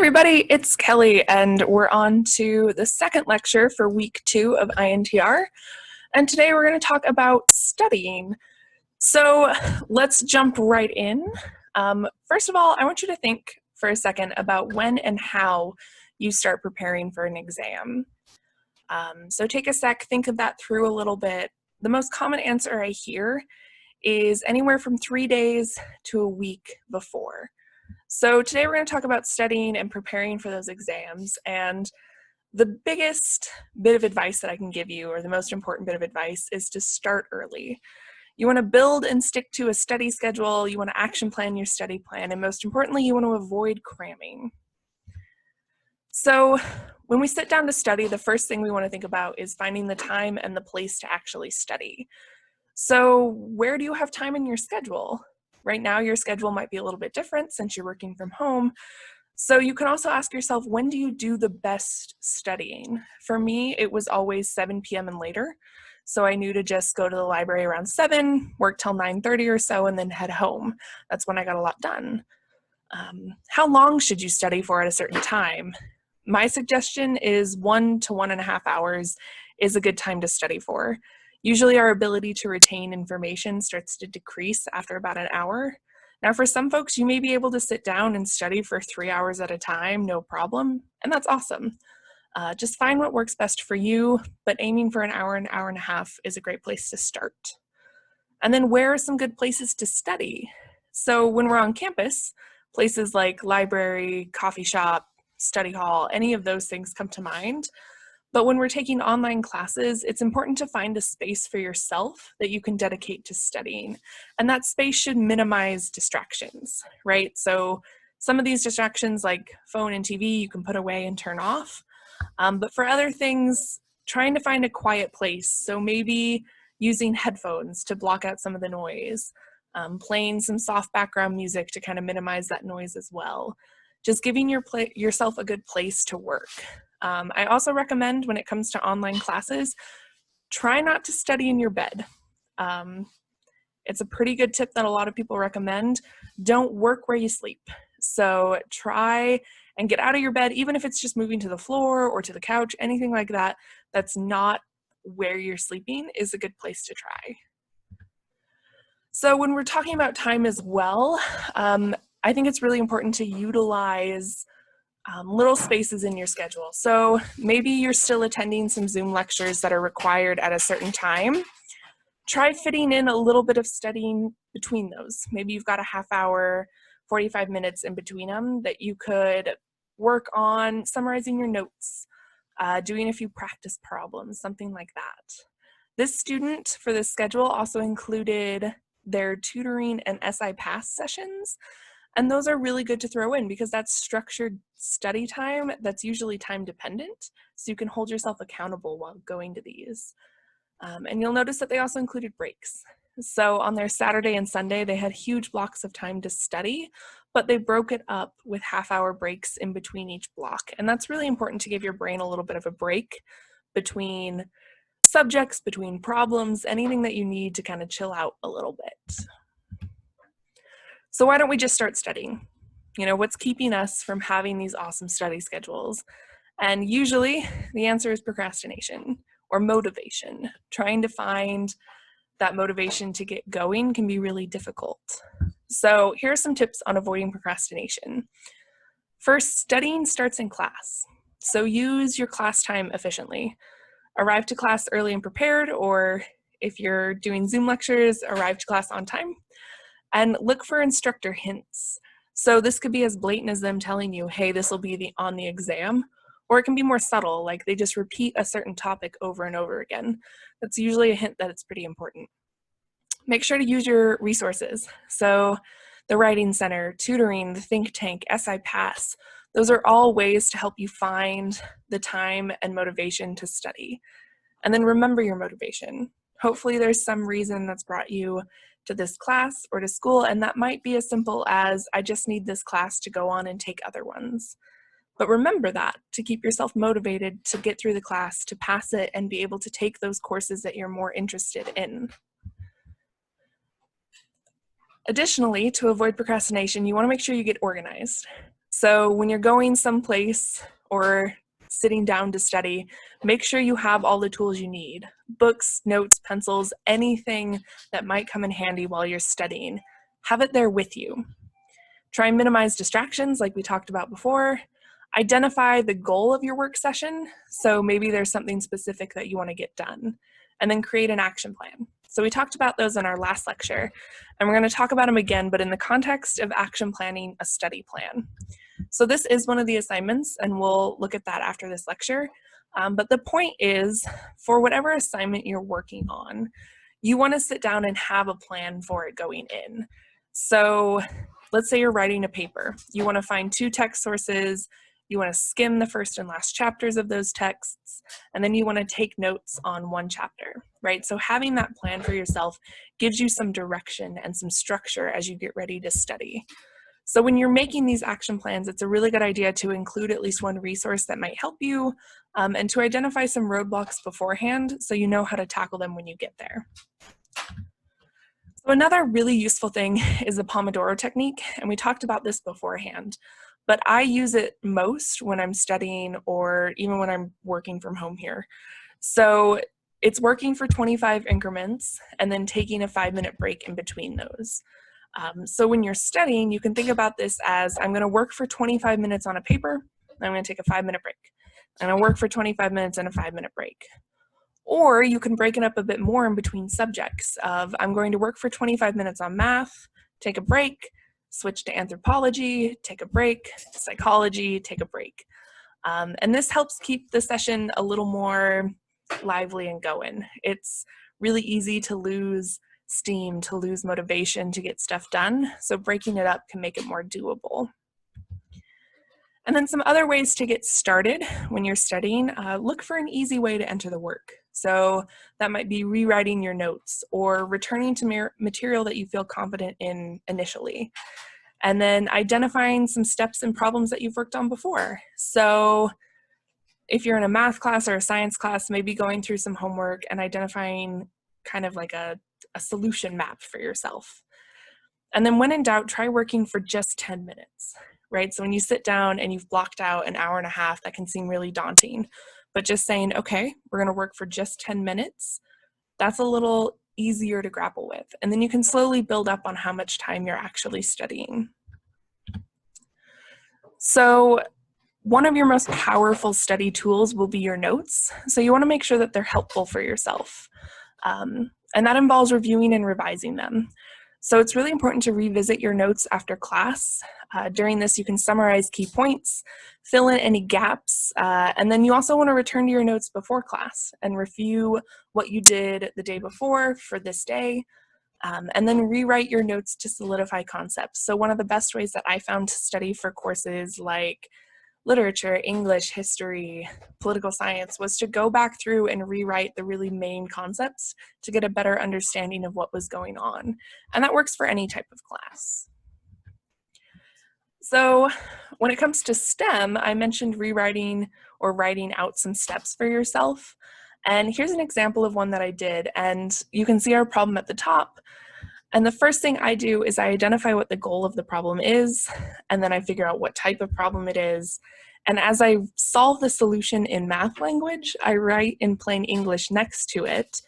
everybody, it's Kelly, and we're on to the second lecture for week 2 of INTR. And today we're going to talk about studying. So let's jump right in. First of all, I want you to think for a second about when and how you start preparing for an exam. So take a sec, think of that through a little bit. The most common answer I hear is anywhere from 3 days to a week before. So today we're going to talk about studying and preparing for those exams, and the biggest bit of advice that I can give you, or the most important bit of advice, is to start early. You want to build and stick to a study schedule, you want to action plan your study plan, and most importantly, you want to avoid cramming. So when we sit down to study, the first thing we want to think about is finding the time and the place to actually study. So where do you have time in your schedule? Right now, your schedule might be a little bit different since you're working from home. So you can also ask yourself, when do you do the best studying? For me, it was always 7 p.m. and later. So I knew to just go to the library around 7, work till 9:30 or so, and then head home. That's when I got a lot done. How long should you study for at a certain time? My suggestion is 1 to 1.5 hours is a good time to study for. Usually our ability to retain information starts to decrease after about an hour. Now for some folks, you may be able to sit down and study for 3 hours at a time, no problem, and that's awesome. Just find what works best for you, but aiming for an hour and a half is a great place to start. And then where are some good places to study? So when we're on campus, places like library, coffee shop, study hall, any of those things come to mind. But when we're taking online classes, it's important to find a space for yourself that you can dedicate to studying. And that space should minimize distractions, right? So some of these distractions like phone and TV, you can put away and turn off. But for other things, trying to find a quiet place. So maybe using headphones to block out some of the noise, playing some soft background music to kind of minimize that noise as well. Just giving yourself a good place to work. I also recommend when it comes to online classes, try not to study in your bed. It's a pretty good tip that a lot of people recommend. Don't work where you sleep. So try and get out of your bed, even if it's just moving to the floor or to the couch, anything like that, that's not where you're sleeping is a good place to try. So when we're talking about time as well, I think it's really important to utilize little spaces in your schedule. So maybe you're still attending some Zoom lectures that are required at a certain time. Try fitting in a little bit of studying between those. Maybe you've got a half hour, 45 minutes in between them that you could work on summarizing your notes, doing a few practice problems, something like that. This student for this schedule also included their tutoring and SI Pass sessions. And those are really good to throw in because that's structured study time that's usually time dependent, so you can hold yourself accountable while going to these. And you'll notice that they also included breaks. So on their Saturday and Sunday, they had huge blocks of time to study, but they broke it up with half-hour breaks in between each block. And that's really important to give your brain a little bit of a break between subjects, between problems, anything that you need to kind of chill out a little bit. So why don't we just start studying? You know, what's keeping us from having these awesome study schedules? And usually the answer is procrastination or motivation. Trying to find that motivation to get going can be really difficult. So here are some tips on avoiding procrastination. First, studying starts in class. So use your class time efficiently. Arrive to class early and prepared, or if you're doing Zoom lectures, arrive to class on time. And look for instructor hints. So this could be as blatant as them telling you, hey, this will be on the exam, or it can be more subtle, like they just repeat a certain topic over and over again. That's usually a hint that it's pretty important. Make sure to use your resources. So the Writing Center, tutoring, the think tank, SI Pass, those are all ways to help you find the time and motivation to study. And then remember your motivation. Hopefully there's some reason that's brought you to this class or to school, and that might be as simple as, I just need this class to go on and take other ones. But remember that, to keep yourself motivated to get through the class, to pass it, and be able to take those courses that you're more interested in. Additionally, to avoid procrastination, you want to make sure you get organized. So when you're going someplace or sitting down to study, make sure you have all the tools you need. Books, notes, pencils, anything that might come in handy while you're studying. Have it there with you. Try and minimize distractions like we talked about before. Identify the goal of your work session. So maybe there's something specific that you want to get done. And then create an action plan. So we talked about those in our last lecture, and we're going to talk about them again, but in the context of action planning a study plan. So this is one of the assignments, and we'll look at that after this lecture. But the point is, for whatever assignment you're working on, you want to sit down and have a plan for it going in. So let's say you're writing a paper. You want to find 2 text sources. You want to skim the first and last chapters of those texts, and then you want to take notes on 1 chapter, right? So having that plan for yourself gives you some direction and some structure as you get ready to study. So when you're making these action plans, it's a really good idea to include at least one resource that might help you, and to identify some roadblocks beforehand so you know how to tackle them when you get there. So another really useful thing is the Pomodoro technique, and we talked about this beforehand, but I use it most when I'm studying or even when I'm working from home here. So it's working for 25 increments and then taking a 5-minute break in between those. So when you're studying, you can think about this as I'm going to work for 25 minutes on a paper, and I'm going to take a 5-minute break. I'm going to work for 25 minutes and a 5-minute break. Or you can break it up a bit more in between subjects of I'm going to work for 25 minutes on math, take a break, switch to anthropology, take a break, psychology, take a break. And this helps keep the session a little more lively and going. It's really easy to lose steam, to lose motivation to get stuff done. So breaking it up can make it more doable. And then some other ways to get started when you're studying, look for an easy way to enter the work. So that might be rewriting your notes or returning to material that you feel confident in initially. And then identifying some steps and problems that you've worked on before. So if you're in a math class or a science class, maybe going through some homework and identifying kind of like a solution map for yourself. And then when in doubt, try working for just 10 minutes, right? So when you sit down and you've blocked out an hour and a half, that can seem really daunting. But just saying, okay, we're going to work for just 10 minutes, that's a little easier to grapple with. And then you can slowly build up on how much time you're actually studying. So one of your most powerful study tools will be your notes. So you want to make sure that they're helpful for yourself. And that involves reviewing and revising them. So it's really important to revisit your notes after class. During this, you can summarize key points, fill in any gaps, and then you also want to return to your notes before class and review what you did the day before for this day, and then rewrite your notes to solidify concepts. So one of the best ways that I found to study for courses like literature, English, history, political science was to go back through and rewrite the really main concepts to get a better understanding of what was going on. And that works for any type of class. So when it comes to STEM, I mentioned rewriting or writing out some steps for yourself. And here's an example of one that I did. And you can see our problem at the top. And the first thing I do is I identify what the goal of the problem is, and then I figure out what type of problem it is. And as I solve the solution in math language, I write in plain English next to it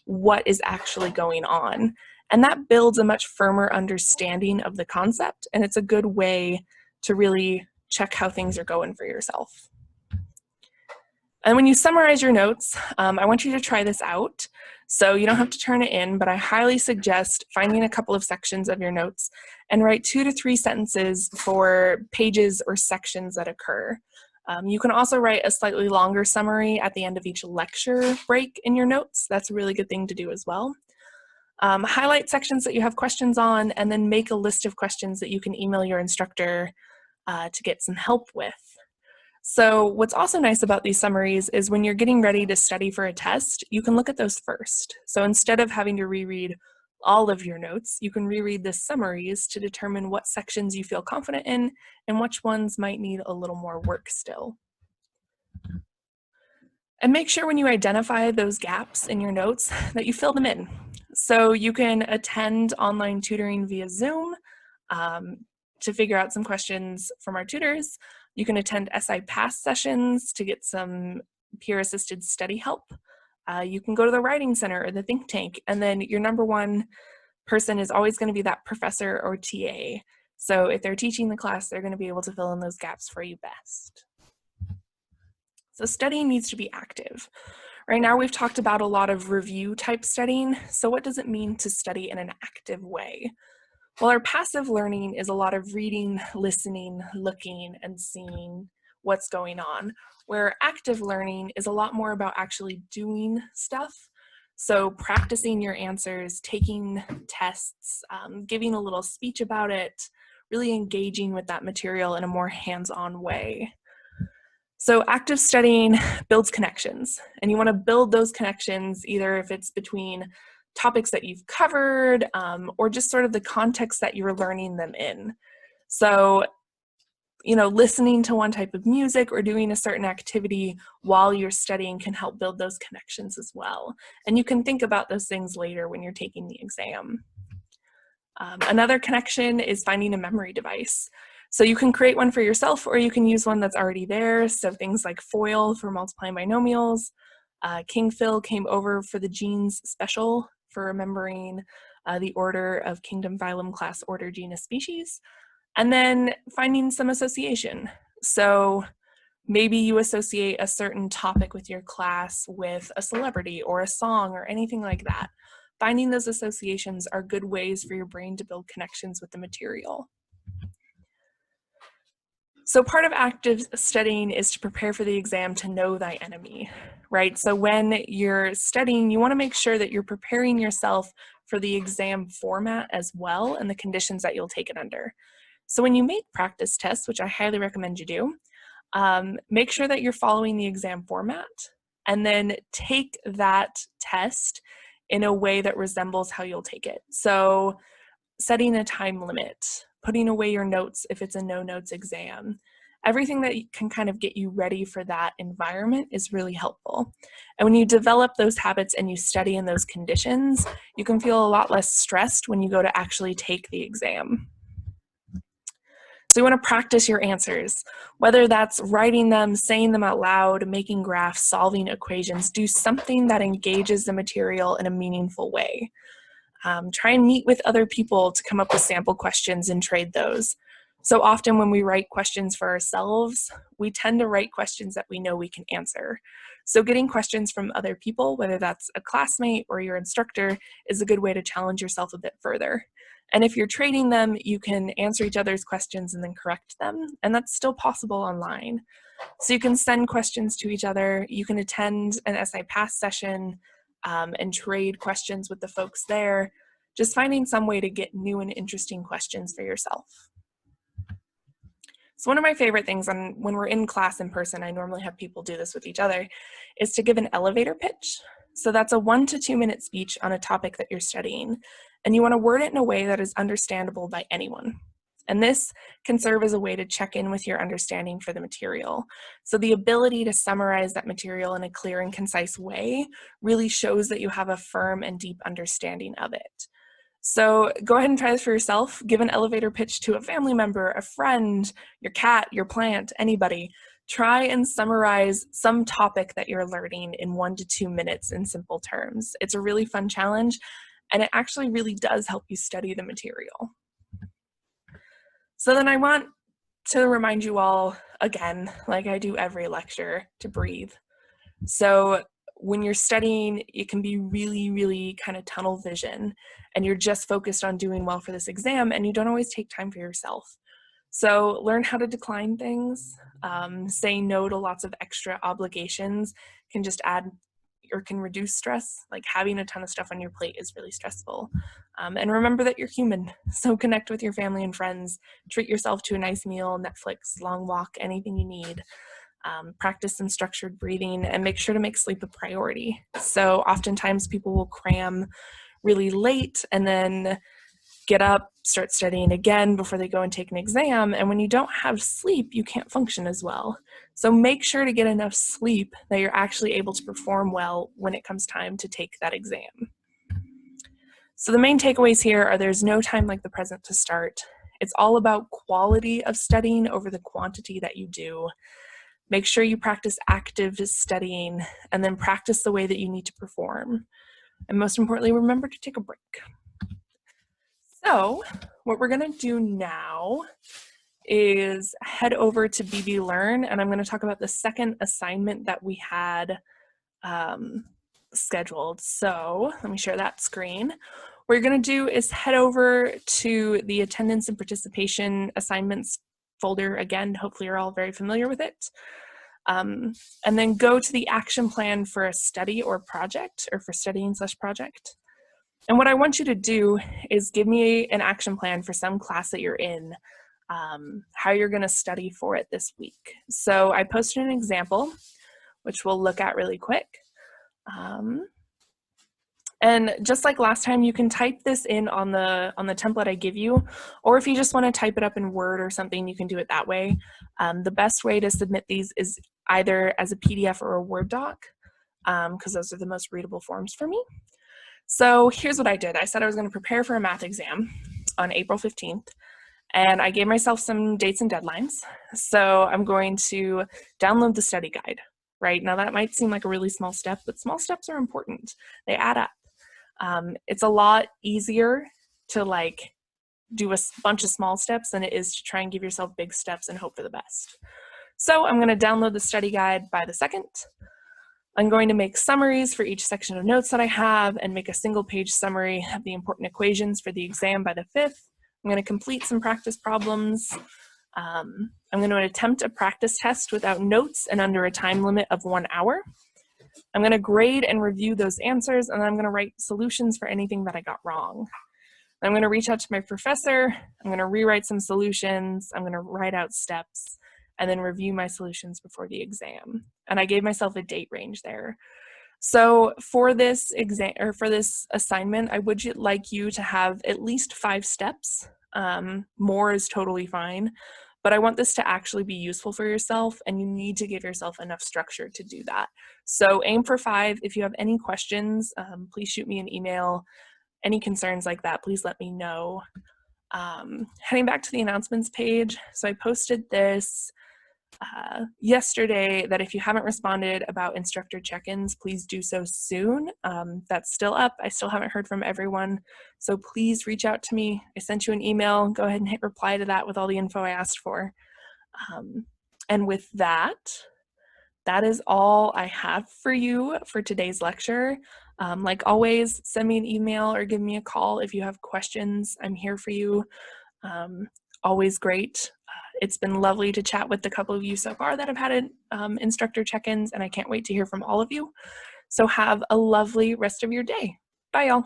what is actually going on. And that builds a much firmer understanding of the concept, and it's a good way to really check how things are going for yourself. And when you summarize your notes, I want you to try this out. So you don't have to turn it in, but I highly suggest finding a couple of sections of your notes and write 2 to 3 sentences for pages or sections that occur. You can also write a slightly longer summary at the end of each lecture break in your notes. That's a really good thing to do as well. Highlight sections that you have questions on, and then make a list of questions that you can email your instructor to get some help with. So what's also nice about these summaries is when you're getting ready to study for a test, you can look at those first. So instead of having to reread all of your notes, you can reread the summaries to determine what sections you feel confident in and which ones might need a little more work still. And make sure when you identify those gaps in your notes that you fill them in. So you can attend online tutoring via Zoom, to figure out some questions from our tutors. You can attend SI Pass sessions to get some peer-assisted study help. You can go to the writing center or the think tank, and then your number one person is always going to be that professor or TA. So if they're teaching the class, they're going to be able to fill in those gaps for you best. So studying needs to be active. Right now we've talked about a lot of review type studying. So what does it mean to study in an active way? Well, our passive learning is a lot of reading, listening, looking, and seeing what's going on, where active learning is a lot more about actually doing stuff. So practicing your answers, taking tests, giving a little speech about it, really engaging with that material in a more hands-on way. So active studying builds connections, and you want to build those connections either if it's between topics that you've covered or just sort of the context that you're learning them in. So, listening to one type of music or doing a certain activity while you're studying can help build those connections as well. And you can think about those things later when you're taking the exam. Another connection is finding a memory device. So you can create one for yourself or you can use one that's already there. So things like FOIL for multiplying binomials. King Phil came over for the genes special for remembering the order of kingdom, phylum, class, order, genus, species. And then finding some association. So maybe you associate a certain topic with your class with a celebrity or a song or anything like that. Finding those associations are good ways for your brain to build connections with the material. So part of active studying is to prepare for the exam to know thy enemy, right? So when you're studying, you want to make sure that you're preparing yourself for the exam format as well and the conditions that you'll take it under. So when you make practice tests, which I highly recommend you do, make sure that you're following the exam format and then take that test in a way that resembles how you'll take it. So setting a time limit, putting away your notes if it's a no notes exam, everything that can kind of get you ready for that environment is really helpful. And when you develop those habits and you study in those conditions, you can feel a lot less stressed when you go to actually take the exam. So you want to practice your answers, whether that's writing them, saying them out loud, making graphs, solving equations. Do something that engages the material in a meaningful way. Try and meet with other people to come up with sample questions and trade those. So often when we write questions for ourselves, we tend to write questions that we know we can answer. So getting questions from other people, whether that's a classmate or your instructor, is a good way to challenge yourself a bit further. And if you're trading them, you can answer each other's questions and then correct them, and that's still possible online. So you can send questions to each other, you can attend an SI Pass session, and trade questions with the folks there, just finding some way to get new and interesting questions for yourself. So one of my favorite things when we're in class in person, I normally have people do this with each other, is to give an elevator pitch. So that's a 1 to 2 minute speech on a topic that you're studying, and you want to word it in a way that is understandable by anyone. And this can serve as a way to check in with your understanding for the material. So the ability to summarize that material in a clear and concise way really shows that you have a firm and deep understanding of it. So go ahead and try this for yourself. Give an elevator pitch to a family member, a friend, your cat, your plant, anybody. Try and summarize some topic that you're learning in 1 to 2 minutes in simple terms. It's a really fun challenge, and it actually really does help you study the material. So then I want to remind you all again, like I do every lecture, to breathe. So when you're studying, it can be really, really kind of tunnel vision, and you're just focused on doing well for this exam, and you don't always take time for yourself. So learn how to decline things. Saying no to lots of extra obligations can just add or can reduce stress. Like having a ton of stuff on your plate is really stressful. And remember that you're human. So connect with your family and friends. Treat yourself to a nice meal, Netflix, long walk, anything you need. Practice some structured breathing and make sure to make sleep a priority. So oftentimes people will cram really late and then get up, start studying again before they go and take an exam. And when you don't have sleep, you can't function as well. So make sure to get enough sleep that you're actually able to perform well when it comes time to take that exam. So the main takeaways here are there's no time like the present to start. It's all about quality of studying over the quantity that you do. Make sure you practice active studying and then practice the way that you need to perform. And most importantly, remember to take a break. So what we're gonna do now is head over to BB Learn, and I'm gonna talk about the second assignment that we had scheduled. So let me share that screen. What you're gonna do is head over to the attendance and participation assignments folder again. Hopefully you're all very familiar with it. And then go to the action plan for a study or project, or for studying/project. And what I want you to do is give me an action plan for some class that you're in, how you're gonna study for it this week. So I posted an example, which we'll look at really quick. And just like last time, you can type this in on the template I give you, or if you just want to type it up in Word or something, you can do it that way. The best way to submit these is either as a PDF or a Word doc, because those are the most readable forms for me. So here's what I did. I said I was going to prepare for a math exam on April 15th, and I gave myself some dates and deadlines. So I'm going to download the study guide. Right now, that might seem like a really small step, but small steps are important. They add up. It's a lot easier to like do a bunch of small steps than it is to try and give yourself big steps and hope for the best. So I'm going to download the study guide by the 2nd. I'm going to make summaries for each section of notes that I have and make a single-page summary of the important equations for the exam by the 5th. I'm going to complete some practice problems. I'm going to attempt a practice test without notes and under a time limit of 1 hour. I'm going to grade and review those answers, and then I'm going to write solutions for anything that I got wrong. I'm going to reach out to my professor. I'm going to rewrite some solutions. I'm going to write out steps and then review my solutions before the exam. And I gave myself a date range there. So for this exam, or for this assignment, I would like you to have at least 5 steps. More is totally fine, but I want this to actually be useful for yourself, and you need to give yourself enough structure to do that. So aim for 5. If you have any questions, please shoot me an email. Any concerns like that, please let me know. Heading back to the announcements page, so I posted this yesterday that if you haven't responded about instructor check-ins, please do so soon. That's still up. I still haven't heard from everyone, so please reach out to me. I sent you an email. Go ahead and hit reply to that with all the info I asked for. And with that, that is all I have for you for today's lecture. Like always, send me an email or give me a call if you have questions. I'm here for you. Always great. It's been lovely to chat with a couple of you so far that have had instructor check-ins, and I can't wait to hear from all of you. So have a lovely rest of your day. Bye, y'all.